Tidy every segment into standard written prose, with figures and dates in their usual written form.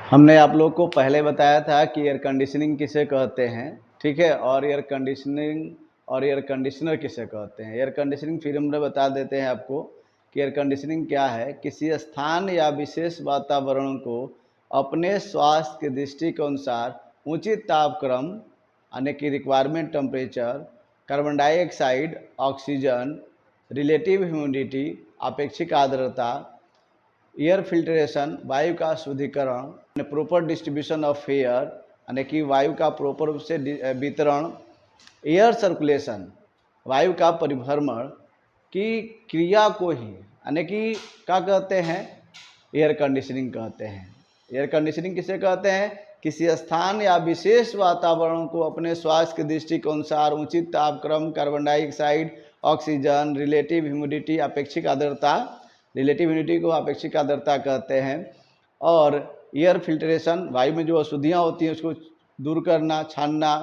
हमने आप लोग को पहले बताया था कि एयर कंडीशनिंग किसे कहते हैं, ठीक है, और एयर कंडीशनिंग और एयर कंडीशनर किसे कहते हैं। एयर कंडीशनिंग फिर हम बता देते हैं आपको कि एयर कंडीशनिंग क्या है। किसी स्थान या विशेष वातावरण को अपने स्वास्थ्य की दृष्टि के अनुसार उचित तापक्रम यानी कि requirement temperature, carbon dioxide, oxygen, relative humidity, अपेक्षिक आर्द्रता, एयर फिल्ट्रेशन, वायु का शुद्धिकरण, प्रॉपर डिस्ट्रीब्यूशन ऑफ एयर यानी कि वायु का प्रॉपर रूप से वितरण, एयर सर्कुलेशन, वायु का परिभ्रमण की क्रिया को ही यानी कि क्या कहते हैं, एयर कंडीशनिंग कहते हैं। एयर कंडीशनिंग किसे कहते हैं? किसी स्थान या विशेष वातावरण को अपने स्वास्थ्य की दृष्टि के अनुसार उचित तापक्रम, carbon dioxide, oxygen, relative humidity, अपेक्षिक आर्द्रता, रिलेटिव ह्यूमिडिटी को अपेक्षिक आर्द्रता कहते हैं, और एयर फिल्ट्रेशन, वायु में जो अशुद्धियाँ होती हैं उसको दूर करना, छानना,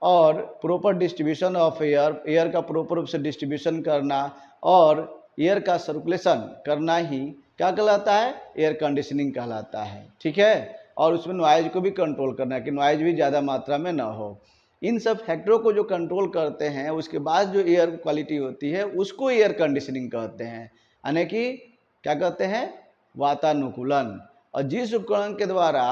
और proper distribution of air, air का प्रॉपर रूप से डिस्ट्रीब्यूशन करना, और एयर का सर्कुलेशन करना ही क्या कहलाता है? एयर कंडीशनिंग कहलाता है, ठीक है। और उसमें नॉइज को भी कंट्रोल करना है कि नॉइज भी ज़्यादा मात्रा में ना हो। इन सब फैक्टरों को जो कंट्रोल करते हैं उसके बाद जो एयर क्वालिटी होती है उसको एयर कंडीशनिंग कहते हैं, यानी कि क्या कहते हैं? वातानुकूलन। और जिस उपकरण के द्वारा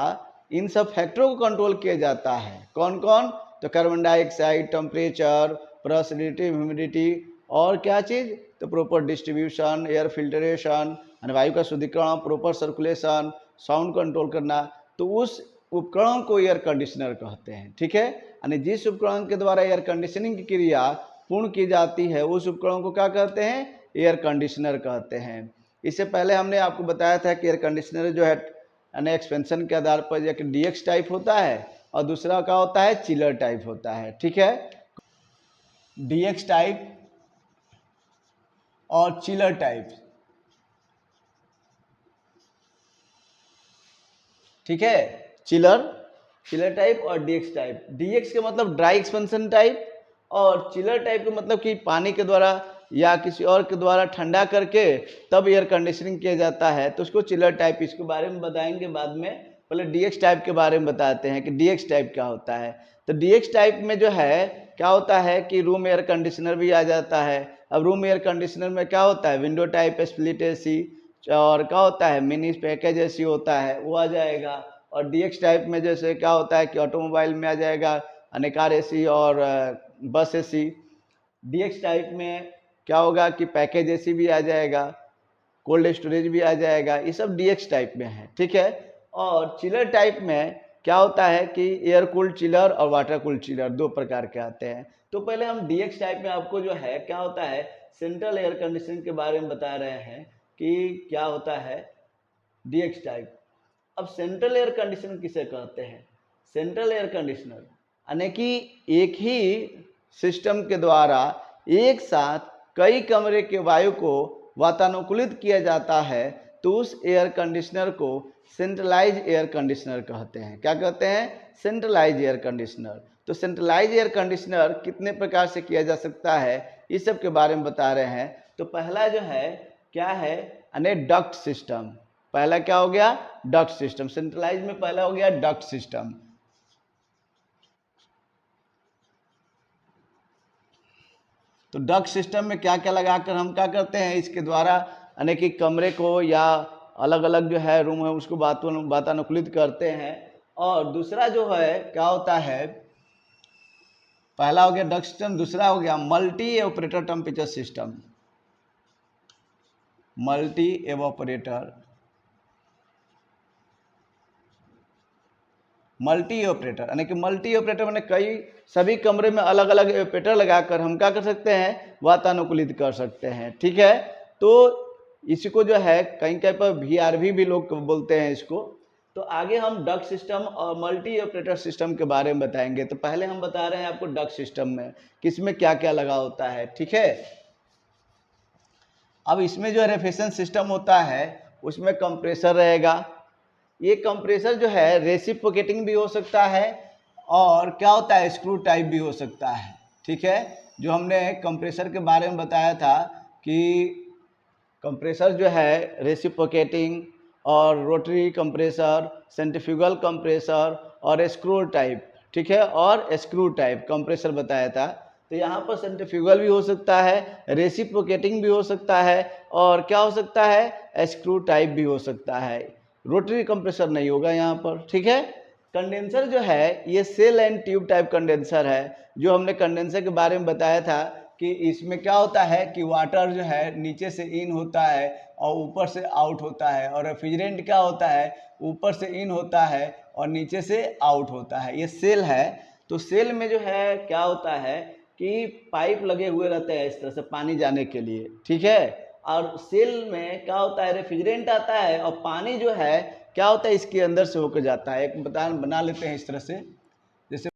इन सब फैक्टरों को कंट्रोल किया जाता है, कौन कौन? तो carbon dioxide, temperature, plus relative humidity, और क्या चीज़? तो प्रॉपर डिस्ट्रीब्यूशन, एयर फिल्ट्रेशन वायु का शुद्धिकरण, प्रॉपर सर्कुलेशन, साउंड कंट्रोल करना, तो उस उपकरण को एयर कंडीशनर कहते हैं, ठीक है। यानी जिस उपकरण के द्वारा एयर कंडीशनिंग की क्रिया पूर्ण की जाती है उस उपकरण को क्या कहते हैं? एयर कंडीशनर कहते हैं। इससे पहले हमने आपको बताया था कि एयर कंडीशनर जो है यानी एक्सपेंशन के आधार पर एक डीएक्स टाइप होता है और दूसरा क्या होता है? चिलर टाइप होता है, ठीक है। डीएक्स टाइप और चिलर टाइप, ठीक है। चिलर टाइप और डीएक्स टाइप। डीएक्स के मतलब ड्राई एक्सपेंशन टाइप, और चिलर टाइप का मतलब कि पानी के द्वारा या किसी और के द्वारा ठंडा करके तब एयर कंडीशनिंग किया जाता है, तो उसको चिलर टाइप, इसके बारे में बताएंगे बाद में। पहले डीएक्स टाइप के बारे में बताते हैं कि डीएक्स टाइप क्या होता है। तो डीएक्स टाइप में जो है क्या होता है कि रूम एयर कंडीशनर भी आ जाता है। अब रूम एयर कंडीशनर में क्या होता है? विंडो टाइप, स्प्लिट एसी, और क्या होता है? मिनी पैकेज एसी होता है, वो आ जाएगा। और डीएक्स टाइप में जैसे क्या होता है कि ऑटोमोबाइल में आ जाएगा कार एसी और बस एसी। डीएक्स टाइप में क्या होगा कि पैकेज एसी भी आ जाएगा, कोल्ड स्टोरेज भी आ जाएगा, ये सब डीएक्स टाइप में है, ठीक है। और चिलर टाइप में क्या होता है कि एयर कूल्ड चिलर और वाटर कूल्ड चिलर दो प्रकार के आते हैं। तो पहले हम डीएक्स टाइप में आपको जो है क्या होता है सेंट्रल एयर कंडीशनिंग के बारे में बता रहे हैं कि क्या होता है डीएक्स टाइप। अब सेंट्रल एयर कंडीशनर किसे कहते हैं? सेंट्रल एयर कंडीशनर यानी कि एक ही सिस्टम के द्वारा एक साथ कई कमरे के वायु को वातानुकूलित किया जाता है, तो उस एयर कंडीशनर को सेंट्रलाइज एयर कंडीशनर कहते हैं। क्या कहते हैं? Centralise air conditioner. तो सेंट्रलाइज एयर कंडीशनर कितने प्रकार से किया जा सकता है इस सब के बारे में बता रहे हैं। तो पहला जो है क्या है? यानी डक्ट सिस्टम। पहला क्या हो गया? Duct system. सेंट्रलाइज में पहला हो गया डक्ट सिस्टम। तो डक्ट सिस्टम में क्या क्या लगाकर हम क्या करते हैं इसके द्वारा अनेक कमरे को या अलग अलग जो है रूम है उसको वातानुकूलित करते हैं। और दूसरा जो है क्या होता है, पहला हो गया डक्ट सिस्टम, दूसरा हो गया multi evaporator temperature system. Multi evaporator, multi operator यानी कि मल्टी ऑपरेटर मैंने कई सभी कमरे में अलग अलग ऑपरेटर लगाकर हम क्या कर सकते हैं? वातानुकूलित कर सकते हैं, ठीक है। तो इसको जो है कहीं कहीं पर वीआरवी भी लोग बोलते हैं इसको। तो आगे हम डक्ट सिस्टम और मल्टी ऑपरेटर सिस्टम के बारे में बताएंगे। तो पहले हम बता रहे हैं आपको डक्ट सिस्टम में किसमें क्या क्या लगा होता है, ठीक है। अब इसमें जो रेफ्रिजरेशन सिस्टम होता है उसमें कंप्रेसर रहेगा। ये कंप्रेसर जो है रेसिप्रोकेटिंग भी हो सकता है और क्या होता है स्क्रू टाइप भी हो सकता है, ठीक है। जो हमने कंप्रेसर के बारे में बताया था कि कंप्रेसर जो है रेसिप्रोकेटिंग और रोटरी कंप्रेसर, सेंट्रीफ्यूगल कंप्रेसर और स्क्रू टाइप, ठीक है, और स्क्रू टाइप कंप्रेसर बताया था। तो यहाँ पर सेंट्रीफ्यूगल भी हो सकता है, रेसिप्रोकेटिंग भी हो सकता है, और क्या हो सकता है, स्क्रू टाइप भी हो सकता है। रोटरी कंप्रेसर नहीं होगा यहाँ पर, ठीक है। कंडेंसर जो है ये shell and tube type condenser है। जो हमने कंडेंसर के बारे में बताया था कि इसमें क्या होता है कि वाटर जो है नीचे से इन होता है और ऊपर से आउट होता है, और रेफ्रिजरेंट क्या होता है, ऊपर से इन होता है और नीचे से आउट होता है। ये सेल है। तो सेल में जो है क्या होता है कि पाइप लगे हुए रहते हैं इस तरह से पानी जाने के लिए, ठीक है। और सेल में क्या होता है, रेफ्रिजरेंट आता है और पानी जो है क्या होता है इसके अंदर से होकर जाता है। एक बना लेते हैं इस तरह से, जैसे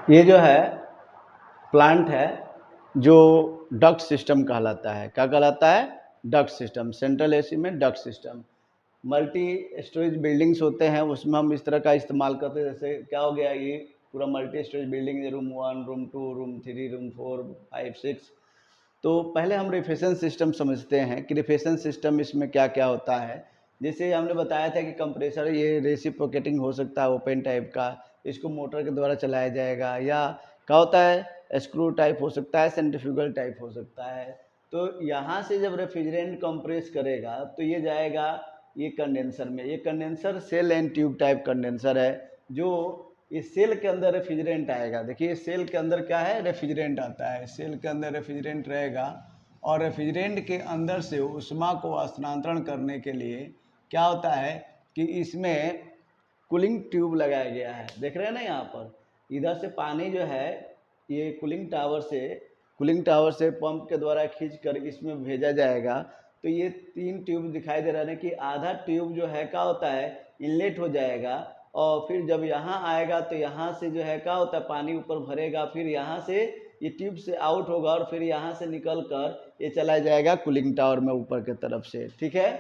ये जो है प्लांट है जो डक्ट सिस्टम कहलाता है। क्या कहलाता है, डक्ट सिस्टम। सेंट्रल एसी में duct system. Multi storage buildings होते हैं, उसमें हम इस तरह का इस्तेमाल करते हैं। जैसे क्या हो गया, ये पूरा multi storage building, room 1, room 2, room 3, room 4, 5, 6। तो पहले हम रिफ्रिजरेशन सिस्टम समझते हैं कि रिफ्रिजरेशन सिस्टम इसमें क्या क्या होता है। जैसे हमने बताया था कि कंप्रेसर ये रेसिप्रोकेटिंग हो सकता है, ओपन टाइप का, इसको मोटर के द्वारा चलाया जाएगा, या क्या होता है स्क्रू टाइप हो सकता है, सेंट्रीफ्यूगल टाइप हो सकता है। तो यहाँ से जब रेफ्रिजरेंट कंप्रेस करेगा तो ये जाएगा ये कंडेंसर में। ये condenser shell and tube type condenser है, जो इस सेल के अंदर रेफ्रिजरेंट आएगा। देखिए सेल के अंदर क्या है, रेफ्रिजरेंट आता है। सेल के अंदर रेफ्रिजरेंट रहेगा और रेफ्रिजरेंट के अंदर से उष्मा को स्थानांतरण करने के लिए क्या होता है कि इसमें कूलिंग ट्यूब लगाया गया है। देख रहे हैं ना यहाँ पर, इधर से पानी जो है ये कूलिंग टावर से पंप के द्वारा खींचकर इसमें भेजा जाएगा। तो ये 3 ट्यूब दिखाई दे रहा है कि आधा ट्यूब जो है क्या होता है, इनलेट हो जाएगा, और फिर जब यहाँ आएगा तो यहाँ से जो है क्या होता है, पानी ऊपर भरेगा, फिर यहाँ से ये ट्यूब से आउट होगा और फिर यहाँ से निकल कर ये चला जाएगा कूलिंग टावर में ऊपर की तरफ से, ठीक है।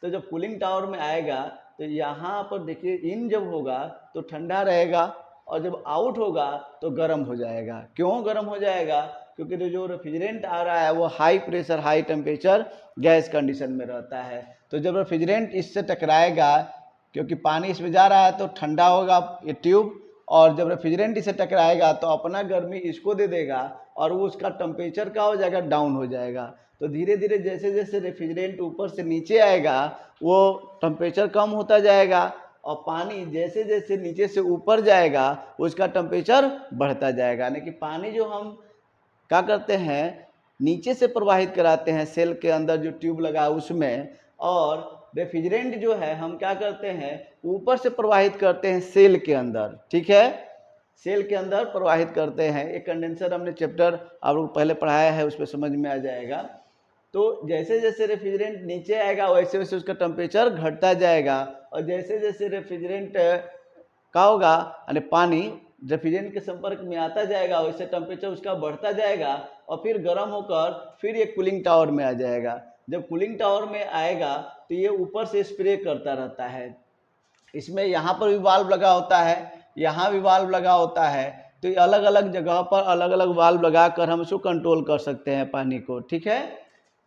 तो जब कूलिंग टावर में आएगा तो यहाँ पर देखिए इन जब होगा तो ठंडा रहेगा, और जब आउट होगा तो गर्म हो जाएगा। क्यों गर्म हो जाएगा, क्योंकि जो रेफ्रिजरेंट आ रहा है वो high pressure high temperature gas condition में रहता है। तो जब रेफ्रिजरेंट इससे टकराएगा, क्योंकि पानी इसमें जा रहा है तो ठंडा होगा ये ट्यूब, और जब रेफ्रिजरेंट इसे टकराएगा तो अपना गर्मी इसको दे देगा और वो उसका टेम्परेचर क्या हो जाएगा, डाउन हो जाएगा। तो धीरे धीरे जैसे जैसे रेफ्रिजरेंट ऊपर से नीचे आएगा वो टेम्परेचर कम होता जाएगा, और पानी जैसे जैसे नीचे से ऊपर जाएगा उसका टेम्परेचर बढ़ता जाएगा। यानी कि पानी जो हम क्या करते हैं, नीचे से प्रवाहित कराते हैं सेल के अंदर जो ट्यूब लगा है उसमें, और रेफ्रिजरेंट जो है हम क्या करते हैं ऊपर से प्रवाहित करते हैं सेल के अंदर, ठीक है। सेल के अंदर प्रवाहित करते हैं। एक कंडेंसर हमने चैप्टर आप लोग पहले पढ़ाया है, उस पर समझ में आ जाएगा। तो जैसे जैसे रेफ्रिजरेंट नीचे आएगा वैसे वैसे उसका टेम्परेचर घटता जाएगा, और जैसे जैसे रेफ्रिजरेंट का होगा यानी पानी रेफ्रिजरेंट के संपर्क में आता जाएगा वैसे टेम्परेचर उसका बढ़ता जाएगा, और फिर गर्म होकर फिर ये कूलिंग टावर में आ जाएगा। जब कूलिंग टावर में आएगा तो ये ऊपर से स्प्रे करता रहता है। इसमें यहाँ पर भी वाल्व लगा होता है, यहाँ भी वाल्व लगा होता है। तो ये अलग अलग जगह पर अलग अलग वाल्व लगा कर हम इसको कंट्रोल कर सकते हैं पानी को, ठीक है।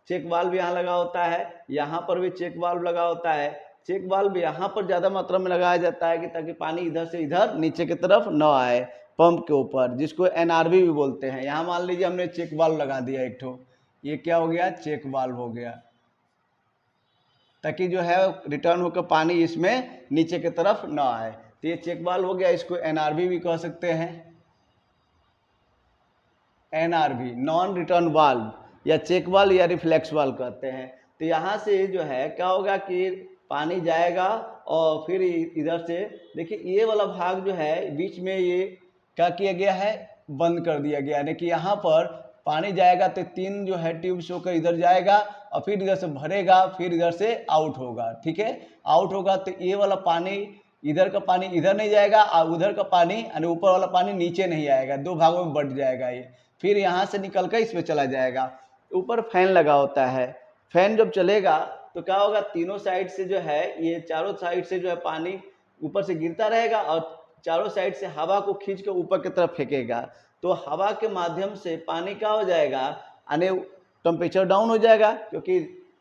चेक वाल्व यहाँ लगा होता है, यहाँ पर भी चेक वाल्व लगा होता है। चेक वाल्व यहाँ पर ज़्यादा मात्रा में लगाया जाता है कि ताकि पानी इधर से इधर नीचे की तरफ न आए पंप के ऊपर, जिसको एनआरवी भी बोलते हैं। यहाँ मान लीजिए हमने चेक वाल्व लगा दिया एक ठो, ये क्या हो गया, चेक वाल्व हो गया, ताकि जो है रिटर्न होकर पानी इसमें नीचे की तरफ न आए। तो ये चेक वाल्व हो गया, इसको एनआरवी भी कह सकते हैं। एनआरवी नॉन रिटर्न वाल्व या चेक वाल्व या रिफ्लेक्स वाल्व कहते हैं। तो यहाँ से जो है क्या होगा कि पानी जाएगा और फिर इधर से देखिए ये वाला भाग जो है बीच में ये क्या किया गया है, बंद कर दिया गया, यानी कि यहाँ पर पानी जाएगा तो 3 जो है ट्यूब्स होकर इधर जाएगा और फिर इधर से भरेगा, फिर इधर से आउट होगा। ठीक है, आउट होगा तो ये वाला पानी, इधर का पानी इधर नहीं जाएगा और उधर का पानी यानी ऊपर वाला पानी नीचे नहीं आएगा, 2 भागों में बट जाएगा ये। फिर यहाँ से निकल कर इसमें चला जाएगा। ऊपर फैन लगा होता है, फैन जब चलेगा तो क्या होगा, तीनों साइड से जो है ये चारों साइड से जो है पानी ऊपर से गिरता रहेगा और चारों साइड से हवा को खींच कर ऊपर की तरफ फेंकेगा। तो हवा के माध्यम से पानी क्या हो जाएगा, यानी टेम्परेचर डाउन हो जाएगा, क्योंकि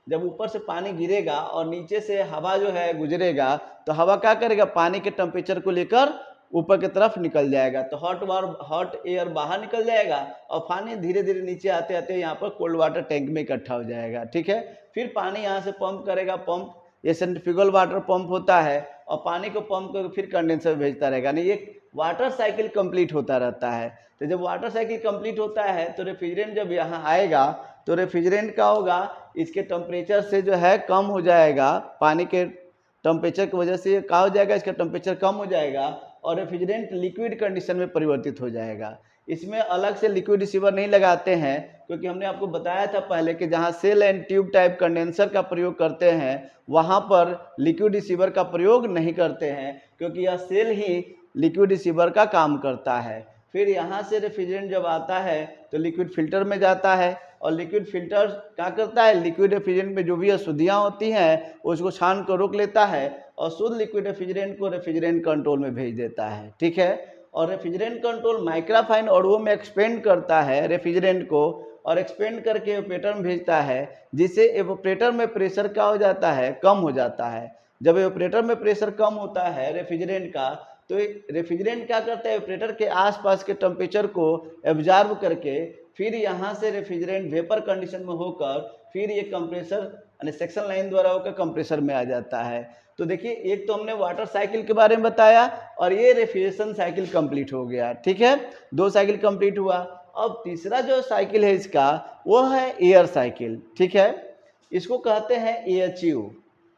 जब ऊपर से पानी गिरेगा और नीचे से हवा जो है गुजरेगा तो हवा क्या करेगा, पानी के टेम्परेचर को लेकर ऊपर की तरफ निकल जाएगा। तो हॉट एयर बाहर निकल जाएगा और पानी धीरे धीरे नीचे आते आते यहाँ पर कोल्ड वाटर टैंक में इकट्ठा हो जाएगा। ठीक है, फिर पानी यहाँ से पंप करेगा, पंप ये सेंट्रीफ्यूगल वाटर पंप होता है और पानी को पंप करके फिर कंडेंसर भेजता रहेगा, यानी ये वाटर साइकिल कंप्लीट होता रहता है। तो जब वाटर साइकिल कंप्लीट होता है तो रेफ्रिजरेंट जब यहाँ आएगा तो रेफ्रिजरेंट क्या होगा, इसके टेम्परेचर से जो है कम हो जाएगा, पानी के टेम्परेचर की वजह से क्या हो जाएगा, इसका टेम्परेचर कम हो जाएगा और रेफ्रिजरेंट लिक्विड कंडीशन में परिवर्तित हो जाएगा। इसमें अलग से लिक्विड रिसीवर नहीं लगाते हैं, क्योंकि हमने आपको बताया था पहले कि जहाँ shell and tube type condenser का प्रयोग करते हैं वहाँ पर लिक्विड रिसीवर का प्रयोग नहीं करते हैं, क्योंकि यह सेल ही लिक्विड रिसीवर का काम करता है। फिर यहाँ से रेफ्रिजरेंट जब आता है तो लिक्विड फिल्टर में जाता है और लिक्विड फिल्टर क्या करता है, लिक्विड रेफ्रिजरेंट में जो भी अशुद्धियाँ होती हैं उसको छान कर रोक लेता है और शुद्ध लिक्विड रेफ्रिजरेंट को रेफ्रिजरेंट कंट्रोल में भेज देता है। ठीक है, और रेफ्रिजरेंट कंट्रोल माइक्रोफाइन अणुओं में एक्सपेंड करता है रेफ्रिजरेंट को और एक्सपेंड करके एवोपरेटर में भेजता है, जिससे एवोपरेटर में प्रेशर क्या हो जाता है, कम हो जाता है। जब एवोपरेटर में प्रेशर कम होता है रेफ्रिजरेंट का तो रेफ्रिजरेंट क्या करता है, एवोपरेटर के आसपास के टेम्परेचर को एब्जॉर्ब करके फिर यहाँ से रेफ्रिजरेंट वेपर कंडीशन में होकर फिर ये कंप्रेसर यानी सेक्शन लाइन द्वारा होकर कंप्रेसर में आ जाता है। तो देखिए एक तो हमने वाटर साइकिल के बारे में बताया और ये रेफ्रिजरेशन साइकिल कंप्लीट हो गया। ठीक है, 2 साइकिल कंप्लीट हुआ। अब तीसरा जो साइकिल है इसका वो है एयर साइकिल। ठीक है, इसको कहते हैं AHU,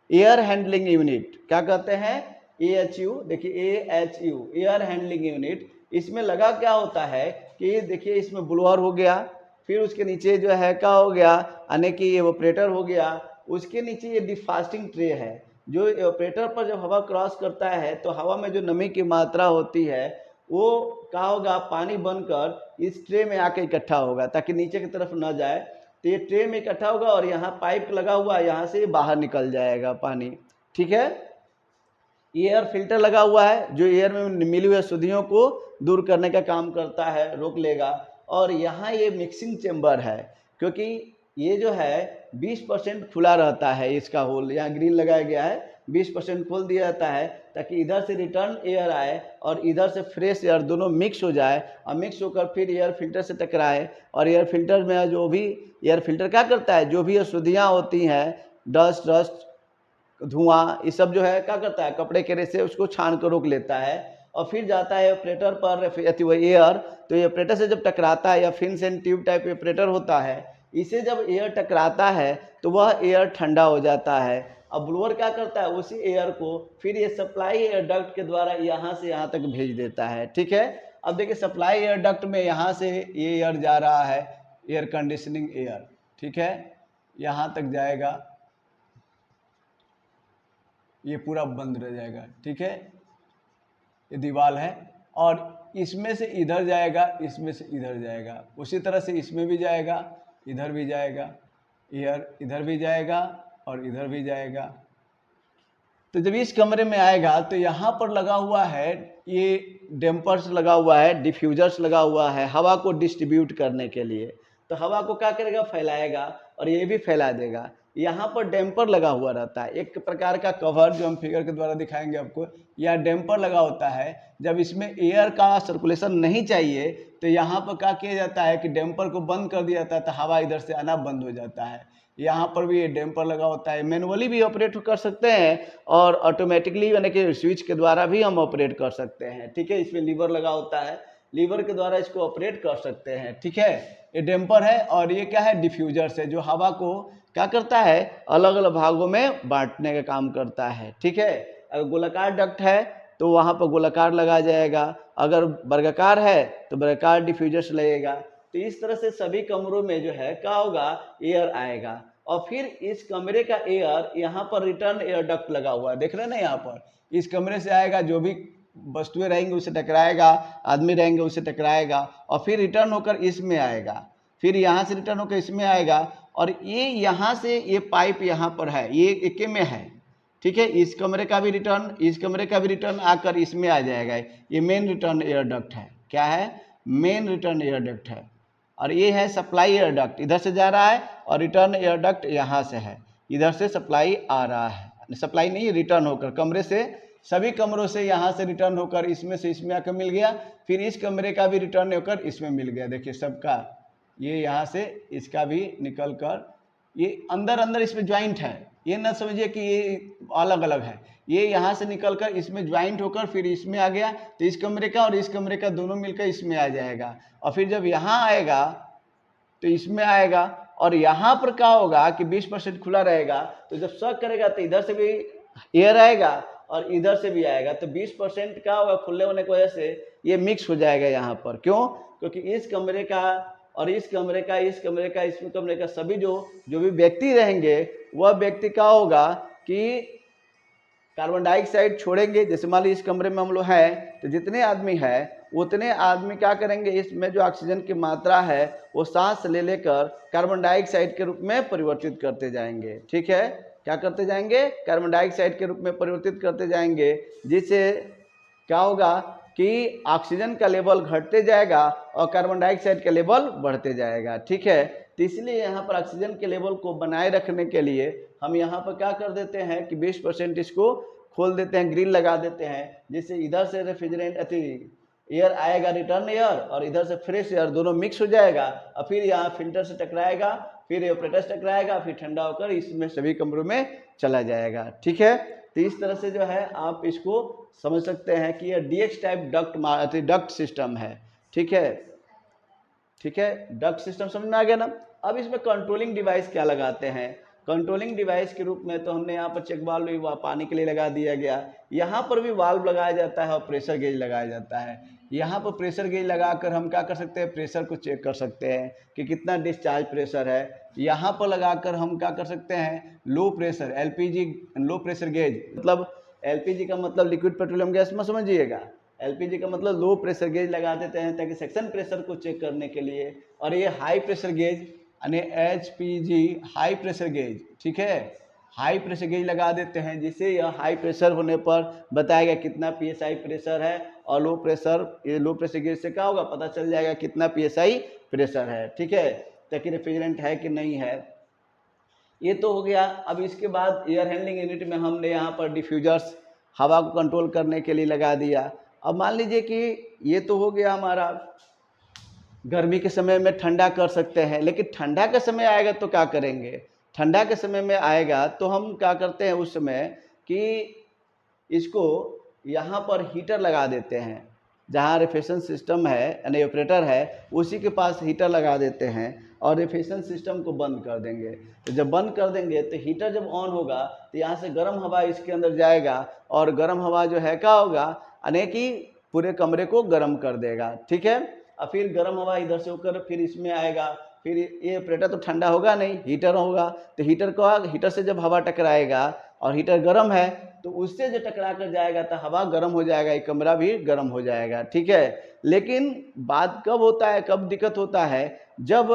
एयर हैंडलिंग यूनिट। क्या कहते हैं, AHU। देखिए AHU एयर हैंडलिंग यूनिट। इसमें लगा क्या होता है कि देखिए इसमें ब्लोअर हो गया, फिर उसके नीचे जो है क्या हो गया, यानी कि एवोपरेटर हो गया, उसके नीचे ये डिफास्टिंग ट्रे है। जो एवोपरेटर पर जब हवा क्रॉस करता है तो हवा में जो नमी की मात्रा होती है वो क्या होगा, पानी बनकर इस ट्रे में आके इकट्ठा होगा ताकि नीचे की तरफ न जाए। तो ये ट्रे में इकट्ठा होगा और यहाँ पाइप लगा हुआ है, यहाँ से बाहर निकल जाएगा पानी। ठीक है, एयर फिल्टर लगा हुआ है जो एयर में मिली हुई अशुद्धियों को दूर करने का काम करता है, रोक लेगा। और यहाँ ये मिक्सिंग चेम्बर है, क्योंकि ये जो है 20% खुला रहता है, इसका होल यहाँ ग्रीन लगाया गया है, 20% खोल दिया जाता है ताकि इधर से रिटर्न एयर आए और इधर से फ्रेश एयर दोनों मिक्स हो जाए और मिक्स होकर फिर एयर फिल्टर से टकराए। और एयर फिल्टर में जो भी एयर फिल्टर क्या करता है, जो भी अशुद्धियाँ होती हैं, डस्ट धुआं, ये सब जो है क्या करता है, कपड़े के रेसे उसको छान कर रोक लेता है और फिर जाता है ऑपरेटर पर एयर। तो ये ऑपरेटर से जब टकराता है या fins and tube type operator होता है, इसे जब एयर टकराता है तो वह एयर ठंडा हो जाता है। अब ब्लोअर क्या करता है, उसी एयर को फिर ये सप्लाई एयर डक्ट के द्वारा यहाँ से यहाँ तक भेज देता है। ठीक है, अब देखिए सप्लाई एयर डक्ट में यहाँ से ये एयर जा रहा है, एयर कंडीशनिंग एयर। ठीक है, यहाँ तक जाएगा, ये पूरा बंद रह जाएगा। ठीक है, ये दीवार है और इसमें से इधर जाएगा, इसमें से इधर जाएगा, उसी तरह से इसमें भी जाएगा, इधर भी जाएगा, एयर इधर भी जाएगा और इधर भी जाएगा। तो जब इस कमरे में आएगा तो यहाँ पर लगा हुआ है, ये डैम्पर्स लगा हुआ है, डिफ्यूजर्स लगा हुआ है हवा को डिस्ट्रीब्यूट करने के लिए। तो हवा को क्या करेगा, फैलाएगा और ये भी फैला देगा। यहाँ पर डैम्पर लगा हुआ रहता है, एक प्रकार का कवर जो हम फिगर के द्वारा दिखाएंगे आपको, यह डैम्पर लगा होता है। जब इसमें एयर का सर्कुलेशन नहीं चाहिए तो यहाँ पर क्या किया जाता है कि डैम्पर को बंद कर दिया जाता है, तो हवा इधर से आना बंद हो जाता है। यहाँ पर भी ये डैम्पर लगा होता है। मैनुअली भी ऑपरेट कर सकते हैं और ऑटोमेटिकली यानी कि स्विच के द्वारा भी हम ऑपरेट कर सकते हैं। ठीक है, इसमें लीवर लगा होता है, लीवर के द्वारा इसको ऑपरेट कर सकते हैं। ठीक है, ये डैम्पर है और ये क्या है, डिफ्यूजर से जो हवा को क्या करता है, अलग अलग भागों में बांटने का काम करता है। ठीक है, अगर गोलाकार डक्ट है तो वहाँ पर गोलाकार लगा जाएगा, अगर वर्गाकार है तो वर्गाकार डिफ्यूजर से लगेगा। तो इस तरह से सभी कमरों में जो है क्या होगा, एयर आएगा और फिर इस कमरे का एयर यहाँ पर रिटर्न एयर डक्ट लगा हुआ है, देख रहे हैं ना, यहाँ पर इस कमरे से आएगा, जो भी वस्तुएं रहेंगी उससे टकराएगा, आदमी रहेंगे उससे टकराएगा और फिर रिटर्न होकर इसमें आएगा, फिर यहाँ से रिटर्न होकर इसमें आएगा और ये यहाँ से ये पाइप यहाँ पर है, ये एक में है। ठीक है, इस कमरे का भी रिटर्न, इस कमरे का भी रिटर्न आकर इसमें आ जाएगा। ये मेन रिटर्न एयर डक्ट है। क्या है, मेन रिटर्न एयर डक्ट है। और ये है सप्लाई एयर डक्ट, इधर से जा रहा है और रिटर्न एयर डक्ट यहाँ से है, इधर से सप्लाई आ रहा है, सप्लाई नहीं, रिटर्न होकर कमरे से, सभी कमरों से यहाँ से रिटर्न होकर इसमें से इसमें आकर मिल गया, फिर इस कमरे का भी रिटर्न होकर इसमें मिल गया। देखिए सबका, ये यहाँ से इसका भी निकल कर ये अंदर अंदर इसमें ज्वाइंट है, ये ना समझिए कि ये अलग अलग है, ये यहाँ से निकल कर इसमें ज्वाइंट होकर फिर इसमें आ गया, तो इस कमरे का और इस कमरे का दोनों मिलकर इसमें आ जाएगा और फिर जब यहाँ आएगा तो इसमें आएगा और यहाँ पर क्या होगा कि 20% खुला रहेगा, तो जब शॉक करेगा तो इधर से भी एयर आएगा और इधर से भी आएगा, तो 20% क्या होगा, खुले होने की वजह से ये मिक्स हो जाएगा यहाँ पर। क्यों, क्योंकि इस कमरे का और इस कमरे का, इस कमरे का, इस कमरे का सभी जो भी व्यक्ति रहेंगे, वह व्यक्ति क्या होगा कि कार्बन डाइऑक्साइड छोड़ेंगे। जैसे मान लीजिए इस कमरे में हम लोग हैं तो जितने आदमी हैं उतने आदमी क्या करेंगे, इसमें जो ऑक्सीजन की मात्रा है वो सांस ले लेकर कार्बन डाइऑक्साइड के रूप में परिवर्तित करते जाएंगे। ठीक है, क्या करते जाएंगे, कार्बन डाइऑक्साइड के रूप में परिवर्तित करते जाएंगे, जिससे क्या होगा कि ऑक्सीजन का लेवल घटते जाएगा और कार्बन डाइऑक्साइड का लेवल बढ़ते जाएगा। ठीक है, तो इसलिए यहाँ पर ऑक्सीजन के लेवल को बनाए रखने के लिए हम यहाँ पर क्या कर देते हैं कि 20% इसको खोल देते हैं, ग्रिल लगा देते हैं, जिससे इधर से रेफ्रिजरेंट एयर आएगा, रिटर्न एयर, और इधर से फ्रेश एयर, दोनों मिक्स हो जाएगा और फिर यहाँ फिल्टर से टकराएगा, फिर एपरेटर से टकराएगा, फिर ठंडा होकर इसमें सभी कमरों में चला जाएगा। ठीक है, तो इस तरह से जो है आप इसको समझ सकते हैं कि यह DX टाइप डक्ट सिस्टम है। ठीक है, ठीक है, डक्ट सिस्टम समझ में आ गया ना। अब इसमें कंट्रोलिंग डिवाइस क्या लगाते हैं, कंट्रोलिंग डिवाइस के रूप में तो हमने यहाँ पर चेक वाल्व भी पानी के लिए लगा दिया गया, यहाँ पर भी वाल्व लगाया जाता है और प्रेशर गेज लगाया जाता है। यहाँ पर प्रेशर गेज लगाकर हम क्या कर सकते हैं, प्रेशर को चेक कर सकते हैं कि कितना डिस्चार्ज प्रेशर है। यहाँ पर लगाकर हम क्या कर सकते हैं, low pressure LPG low pressure gauge, मतलब LPG का मतलब लिक्विड पेट्रोलियम गैस में समझिएगा, LPG का मतलब लो प्रेशर गेज लगा देते हैं ताकि सेक्शन प्रेशर को चेक करने के लिए। और ये हाई प्रेशर गेज यानी HPG हाई प्रेशर गेज, ठीक है, हाई प्रेशर गेज लगा देते हैं, जिससे यह हाई प्रेशर होने पर बताएगा कितना PSI प्रेशर है, और लो प्रेशर गेज से क्या होगा, पता चल जाएगा कितना PSI प्रेशर है। ठीक है, ताकि रेफ्रिजरेंट है कि नहीं है। ये तो हो गया। अब इसके बाद एयर हैंडलिंग यूनिट में हमने यहाँ पर डिफ्यूजर्स हवा को कंट्रोल करने के लिए लगा दिया। अब मान लीजिए कि ये तो हो गया हमारा, गर्मी के समय में ठंडा कर सकते हैं, लेकिन ठंडा के समय आएगा तो क्या करेंगे, ठंडा के समय में आएगा तो हम क्या करते हैं उस समय कि इसको यहाँ पर हीटर लगा देते हैं, जहाँ रेफ्रिजरेशन सिस्टम है यानी ऑपरेटर है उसी के पास हीटर लगा देते हैं और रेफ्रिजरेशन सिस्टम को बंद कर देंगे। तो जब बंद कर देंगे तो हीटर जब ऑन होगा तो यहाँ से गर्म हवा इसके अंदर जाएगा और गर्म हवा जो है क्या होगा, यानी कि पूरे कमरे को गर्म कर देगा। ठीक है, और फिर गर्म हवा इधर से होकर फिर इसमें आएगा, फिर ये ऑपरेटर तो ठंडा होगा नहीं, हीटर होगा, तो हीटर से जब हवा टकराएगा और हीटर गर्म है तो उससे जो टकरा कर जाएगा तो हवा गर्म हो जाएगा, ये कमरा भी गर्म हो जाएगा। ठीक है, लेकिन बात कब होता है, कब दिक्कत होता है, जब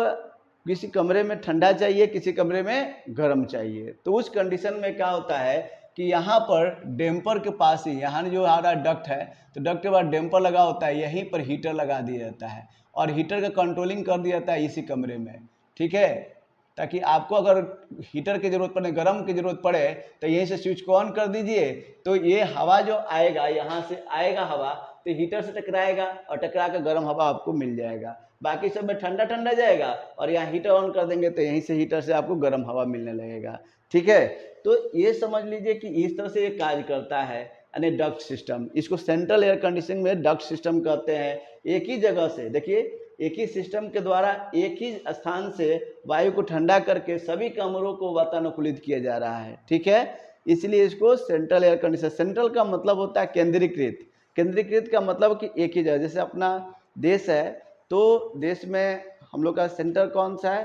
किसी कमरे में ठंडा चाहिए, किसी कमरे में गर्म चाहिए, तो उस कंडीशन में क्या होता है कि यहाँ पर डैम्पर के पास ही, यहाँ जो हमारा डक्ट है तो डक्ट के बाद डैम्पर लगा होता है, यहीं पर हीटर लगा दिया जाता है और हीटर का कंट्रोलिंग कर दिया जाता है इसी कमरे में। ठीक है, ताकि आपको अगर हीटर की ज़रूरत पड़े, गर्म की ज़रूरत पड़े, तो यहीं से स्विच को ऑन कर दीजिए, तो ये हवा जो आएगा, यहाँ से आएगा हवा, तो हीटर से टकराएगा और टकरा कर गर्म हवा आपको मिल जाएगा। बाकी सब में ठंडा ठंडा जाएगा और यहाँ हीटर ऑन कर देंगे तो यहीं से हीटर से आपको गर्म हवा मिलने लगेगा। ठीक है, तो ये समझ लीजिए कि इस तरह से ये कार्य करता है, यानी डक्ट सिस्टम। इसको सेंट्रल एयर कंडीशनिंग में डक्ट सिस्टम कहते हैं। एक ही जगह से, देखिए, एक ही सिस्टम के द्वारा एक ही स्थान से वायु को ठंडा करके सभी कमरों को वातानुकूलित किया जा रहा है। ठीक है, इसलिए इसको सेंट्रल एयर कंडीशन। सेंट्रल का मतलब होता है केंद्रीकृत। केंद्रीकृत का मतलब कि एक ही जगह, जैसे अपना देश है तो देश में हम लोग का सेंटर कौन सा है,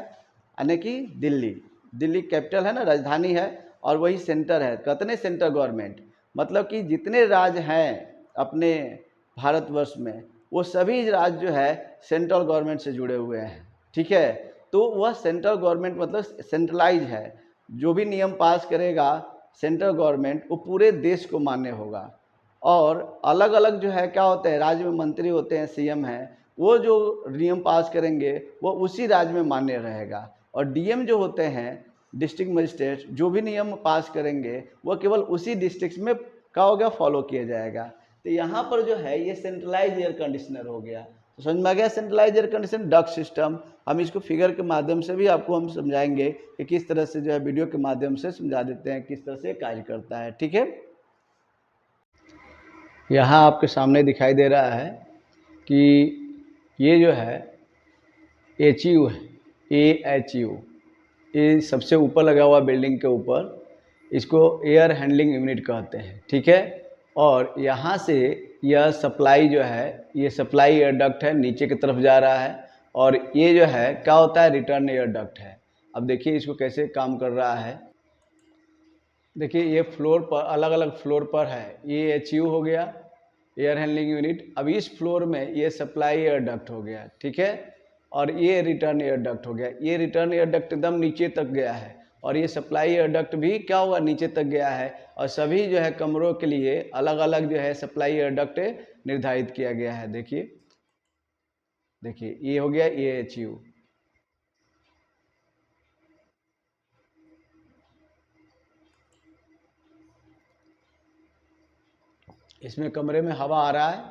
यानी कि दिल्ली। दिल्ली कैपिटल है ना, राजधानी है, और वही सेंटर है। कहते हैं सेंट्रल गवर्नमेंट, मतलब कि जितने राज्य हैं अपने भारतवर्ष में, वो सभी राज्य जो है सेंट्रल गवर्नमेंट से जुड़े हुए हैं। ठीक है, तो वह सेंट्रल गवर्नमेंट मतलब सेंट्रलाइज है। जो भी नियम पास करेगा सेंट्रल गवर्नमेंट, वो पूरे देश को मान्य होगा। और अलग अलग जो है क्या होते हैं, राज्य में मंत्री होते हैं, सीएम हैं, वो जो नियम पास करेंगे वो उसी राज्य में मान्य रहेगा। और डीएम जो होते हैं, डिस्ट्रिक्ट मजिस्ट्रेट, जो भी नियम पास करेंगे वो केवल उसी डिस्ट्रिक्ट में क्या होगा, फॉलो किया जाएगा। तो यहाँ पर जो है ये सेंट्रलाइज एयर कंडीशनर हो गया। तो समझ में आ गया centralise air condition duct system. हम इसको फिगर के माध्यम से भी आपको हम समझाएंगे कि किस तरह से जो है, वीडियो के माध्यम से समझा देते हैं किस तरह से कार्य करता है। ठीक है, यहाँ आपके सामने दिखाई दे रहा है कि ये जो है HU है, AHU, ये सबसे ऊपर लगा हुआ बिल्डिंग के ऊपर, इसको एयर हैंडलिंग यूनिट कहते हैं। ठीक है, और यहाँ से यह सप्लाई जो है, ये सप्लाई एयर डक्ट है, नीचे की तरफ जा रहा है। और ये जो है क्या होता है, रिटर्न एयर डक्ट है। अब देखिए इसको कैसे काम कर रहा है। देखिए ये फ्लोर पर, अलग अलग फ्लोर पर है, ये HU हो गया, एयर हैंडलिंग यूनिट। अब इस फ्लोर में ये सप्लाई एयर डक्ट हो गया। ठीक है, और ये रिटर्न एयर डक्ट हो गया। ये रिटर्न एयर डक्ट एकदम नीचे तक गया है, और ये सप्लाई एयर डक्ट भी क्या हुआ, नीचे तक गया है। और सभी जो है कमरों के लिए अलग अलग जो है सप्लाई एयर डक्ट निर्धारित किया गया है। देखिए देखिए ये हो गया AHU। इसमें कमरे में हवा आ रहा है,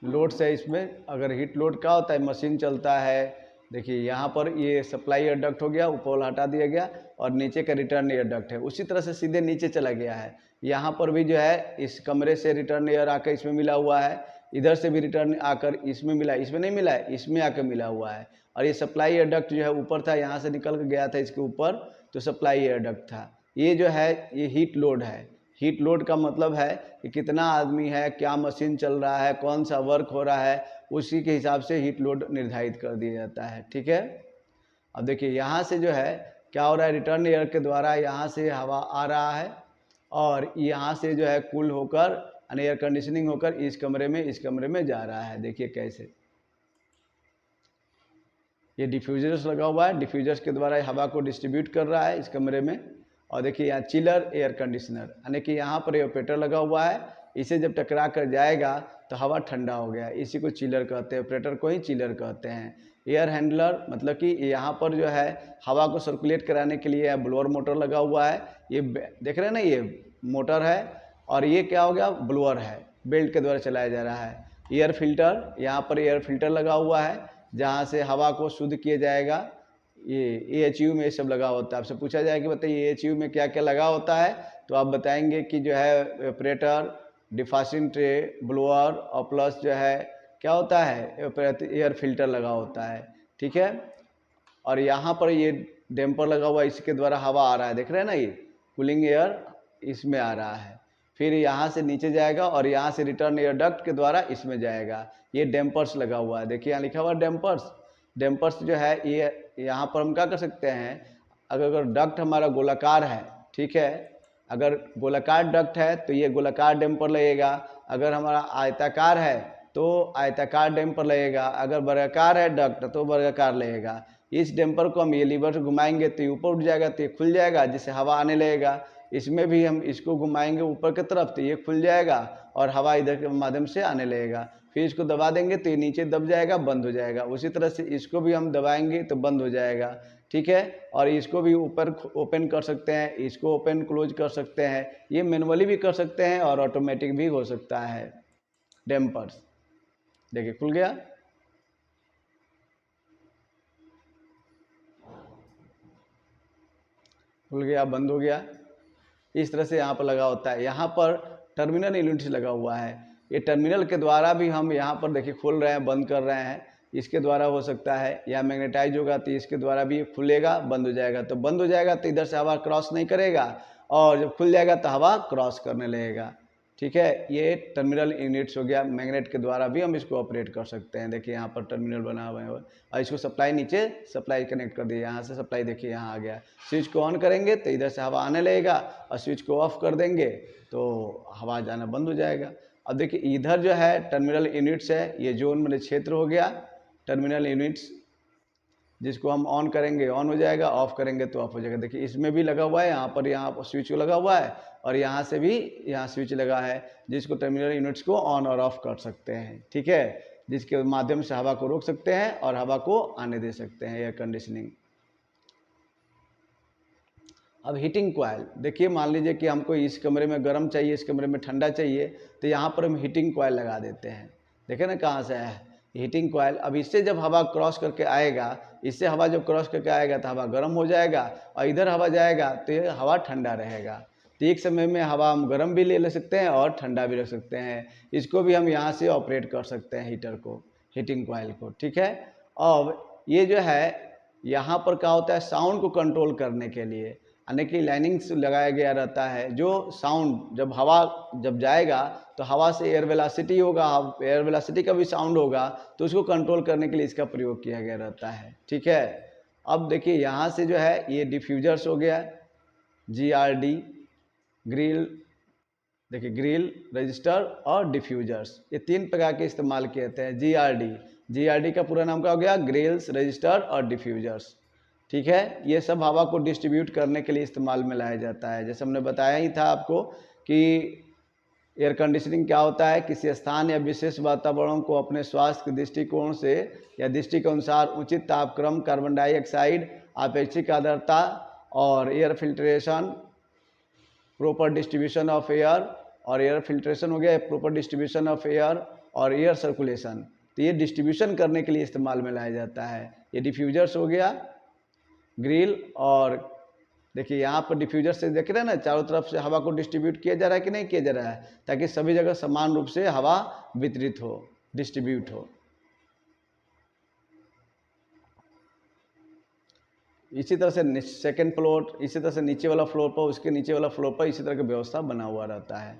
लोड से। इसमें अगर हीट लोड क्या होता है, मशीन चलता है। देखिए यहाँ पर ये सप्लाई एयर डक्ट हो गया, ऊपर हटा दिया गया, और नीचे का रिटर्न एयर डक्ट है, उसी तरह से सीधे नीचे चला गया है। यहाँ पर भी जो है इस कमरे से रिटर्न एयर आकर इसमें मिला हुआ है, इधर से भी रिटर्न आकर इसमें मिला, इसमें नहीं मिला है, इसमें आकर मिला हुआ है। और ये सप्लाई एयर डक्ट जो है ऊपर था, यहाँ से निकल कर गया था इसके ऊपर, तो सप्लाई एयर डक्ट था। ये जो है ये हीट लोड है। हीट लोड का मतलब है कि कितना आदमी है, क्या मशीन चल रहा है, कौन सा वर्क हो रहा है, उसी के हिसाब से हीट लोड निर्धारित कर दिया जाता है। ठीक है, अब देखिए यहाँ से जो है क्या हो रहा है, रिटर्न एयर के द्वारा यहाँ से हवा आ रहा है, और यहाँ से जो है कूल होकर, यानी एयर कंडीशनिंग होकर इस कमरे में जा रहा है। देखिए कैसे ये डिफ्यूजर्स लगा हुआ है, डिफ्यूजर्स के द्वारा हवा को डिस्ट्रीब्यूट कर रहा है इस कमरे में। और देखिए यहाँ चिलर एयर कंडीशनर, यानी कि यहाँ पर एयरपेटर लगा हुआ है, इसे जब टकरा कर जाएगा तो हवा ठंडा हो गया, इसी को चिलर कहते हैं, ऑपरेटर को ही चिलर कहते हैं। एयर हैंडलर मतलब कि यहाँ पर जो है हवा को सर्कुलेट कराने के लिए ब्लोअर मोटर लगा हुआ है। ये देख रहे हैं ना, ये मोटर है, और ये क्या हो गया, ब्लोअर है, बेल्ट के द्वारा चलाया जा रहा है। एयर फिल्टर, यहाँ पर एयर फिल्टर लगा हुआ है, जहाँ से हवा को शुद्ध किया जाएगा। ये AHU में ये सब लगा होता है। आपसे पूछा जाए कि बताइए AHU में क्या क्या लगा होता है, तो आप बताएंगे कि जो है ऑपरेटर, डिफास्टिंग ट्रे, ब्लोअर, और प्लस जो है क्या होता है, एयर फिल्टर लगा होता है। ठीक है, और यहाँ पर ये डैम्पर लगा हुआ है, इसके द्वारा हवा आ रहा है, देख रहे हैं ना, ये कूलिंग एयर इसमें आ रहा है। फिर यहाँ से नीचे जाएगा, और यहाँ से रिटर्न एयर डक्ट के द्वारा इसमें जाएगा। ये डैम्पर्स लगा हुआ है, देखिए यहाँ लिखा हुआ है डैम्पर्स। डैम्पर्स जो है ये यहाँ पर हम क्या कर सकते हैं, अगर डक्ट हमारा गोलाकार है, ठीक है, अगर गोलाकार डक्ट है तो ये गोलाकार डैम्पर लगेगा। अगर हमारा आयताकार है तो आयताकार डैम्पर लगेगा। अगर वर्गाकार है डक्ट तो वर्गाकार लगेगा। इस डैम्पर को हम ये लीवर से घुमाएंगे तो ये ऊपर उठ जाएगा, तो ये खुल जाएगा, जिससे हवा आने लगेगा। इसमें भी हम इसको घुमाएंगे ऊपर की तरफ तो ये खुल जाएगा, और हवा इधर के माध्यम से आने लगेगा। फिर इसको दबा देंगे तो ये नीचे दब जाएगा, बंद हो जाएगा। उसी तरह से इसको भी हम दबाएंगे तो बंद हो जाएगा, ठीक है। और इसको भी ऊपर ओपन कर सकते हैं, इसको ओपन क्लोज कर सकते हैं। ये मैनुअली भी कर सकते हैं और ऑटोमेटिक भी हो सकता है। डैम्पर्स देखिए खुल गया, खुल गया, बंद हो गया। इस तरह से यहाँ पर लगा होता है। यहाँ पर टर्मिनल यूनिट्स लगा हुआ है। ये टर्मिनल के द्वारा भी हम यहाँ पर देखिए खोल रहे हैं, बंद कर रहे हैं। इसके द्वारा हो सकता है, या मैग्नेटाइज होगा तो इसके द्वारा भी खुलेगा, बंद हो जाएगा। तो बंद हो जाएगा तो इधर से हवा क्रॉस नहीं करेगा, और जब खुल जाएगा तो हवा क्रॉस करने लगेगा, ठीक है। ये टर्मिनल यूनिट्स हो गया। मैग्नेट के द्वारा भी हम इसको ऑपरेट कर सकते हैं। देखिए यहाँ पर टर्मिनल बना हुआ है, और इसको सप्लाई नीचे सप्लाई कनेक्ट कर दिया, यहाँ से सप्लाई देखिए यहाँ आ गया। स्विच को ऑन करेंगे तो इधर से हवा आने लगेगा, और स्विच को ऑफ कर देंगे तो हवा जाना बंद हो जाएगा। अब देखिए इधर जो है टर्मिनल यूनिट्स है, ये जोन मेरे क्षेत्र हो गया टर्मिनल यूनिट्स, जिसको हम ऑन करेंगे ऑन हो जाएगा, ऑफ करेंगे तो ऑफ हो जाएगा। देखिए इसमें भी लगा हुआ है, यहाँ पर स्विच लगा हुआ है, और यहाँ से भी यहाँ स्विच लगा है, जिसको टर्मिनल यूनिट्स को ऑन और ऑफ कर सकते हैं, ठीक है। जिसके माध्यम से हवा को रोक सकते हैं और हवा को आने दे सकते हैं, एयर कंडीशनिंग। अब हीटिंग कॉइल देखिए, मान लीजिए कि हमको इस कमरे में गर्म चाहिए, इस कमरे में ठंडा चाहिए, तो यहाँ पर हम हीटिंग कॉइल लगा देते हैं। देखें ना कहाँ से है हीटिंग कॉइल। अब इससे जब हवा क्रॉस करके आएगा, इससे हवा जब क्रॉस करके आएगा तो हवा गर्म हो जाएगा, और इधर हवा जाएगा तो ये हवा ठंडा रहेगा। तो एक समय में हवा हम गर्म भी ले सकते हैं और ठंडा भी रख सकते हैं। इसको भी हम यहाँ से ऑपरेट कर सकते हैं हीटर को, हीटिंग कॉइल को, ठीक है। अब ये जो है यहाँ पर क्या होता है, साउंड को कंट्रोल करने के लिए यानी कि लाइनिंग्स लगाया गया रहता है, जो साउंड जब हवा जब जाएगा तो हवा से एयर वेलोसिटी होगा, एयर वेलोसिटी का भी साउंड होगा, तो उसको कंट्रोल करने के लिए इसका प्रयोग किया गया रहता है, ठीक है। अब देखिए यहाँ से जो है ये डिफ्यूजर्स हो गया, GRD ग्रिल, देखिए ग्रिल, रजिस्टर और डिफ्यूजर्स, ये 3 प्रकार के इस्तेमाल किए जाते हैं। GRD का पूरा नाम क्या हो गया, ग्रिल्स, रजिस्टर और डिफ्यूजर्स, ठीक है। ये सब हवा को डिस्ट्रीब्यूट करने के लिए इस्तेमाल में लाया जाता है। जैसे हमने बताया ही था आपको कि एयर कंडीशनिंग क्या होता है, किसी स्थान या विशेष वातावरण को अपने स्वास्थ्य के दृष्टिकोण से या दृष्टि के अनुसार उचित तापक्रम, कार्बन डाइऑक्साइड, अपेक्षिक आर्द्रता और air filtration, proper distribution of air, और एयर फिल्ट्रेशन हो गया प्रॉपर डिस्ट्रीब्यूशन ऑफ एयर और एयर सर्कुलेशन, तो ये डिस्ट्रीब्यूशन करने के लिए इस्तेमाल में लाया जाता है। ये डिफ्यूजर्स हो गया, ग्रिल, और देखिए यहाँ पर डिफ्यूजर से देख रहे हैं ना, चारों तरफ से हवा को डिस्ट्रीब्यूट किया जा रहा है कि नहीं किया जा रहा है, ताकि सभी जगह समान रूप से हवा वितरित हो, डिस्ट्रीब्यूट हो। इसी तरह से सेकंड फ्लोर, इसी तरह से नीचे वाला फ्लोर पर, उसके नीचे वाला फ्लोर पर इसी तरह की व्यवस्था बना हुआ रहता है,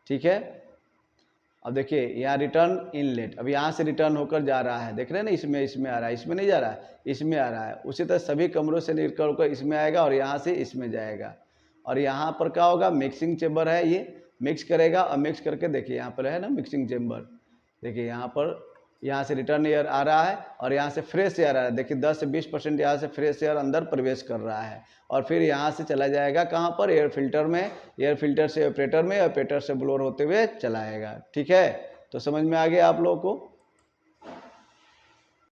ठीक है। अब देखिए यहाँ रिटर्न इनलेट, अब यहाँ से रिटर्न होकर जा रहा है, देख रहे हैं ना, इसमें आ रहा है, इसमें नहीं जा रहा है, इसमें आ रहा है। उसी तरह सभी कमरों से निकल होकर इसमें आएगा और यहाँ से इसमें जाएगा। और यहाँ पर क्या होगा, मिक्सिंग चेम्बर है, ये मिक्स करेगा, और मिक्स करके देखिए यहाँ पर है ना मिक्सिंग चेम्बर, देखिए यहाँ पर, यहाँ से रिटर्न एयर आ रहा है और यहाँ से फ्रेश एयर आ रहा है। देखिए 10 से 20% यहाँ से फ्रेश एयर अंदर प्रवेश कर रहा है, और फिर यहाँ से चला जाएगा कहाँ पर, एयर फिल्टर में, एयर फिल्टर से ऑपरेटर में, ऑपरेटर से ब्लोअर होते हुए चलाएगा, ठीक है। तो समझ में आ गया आप लोगों को।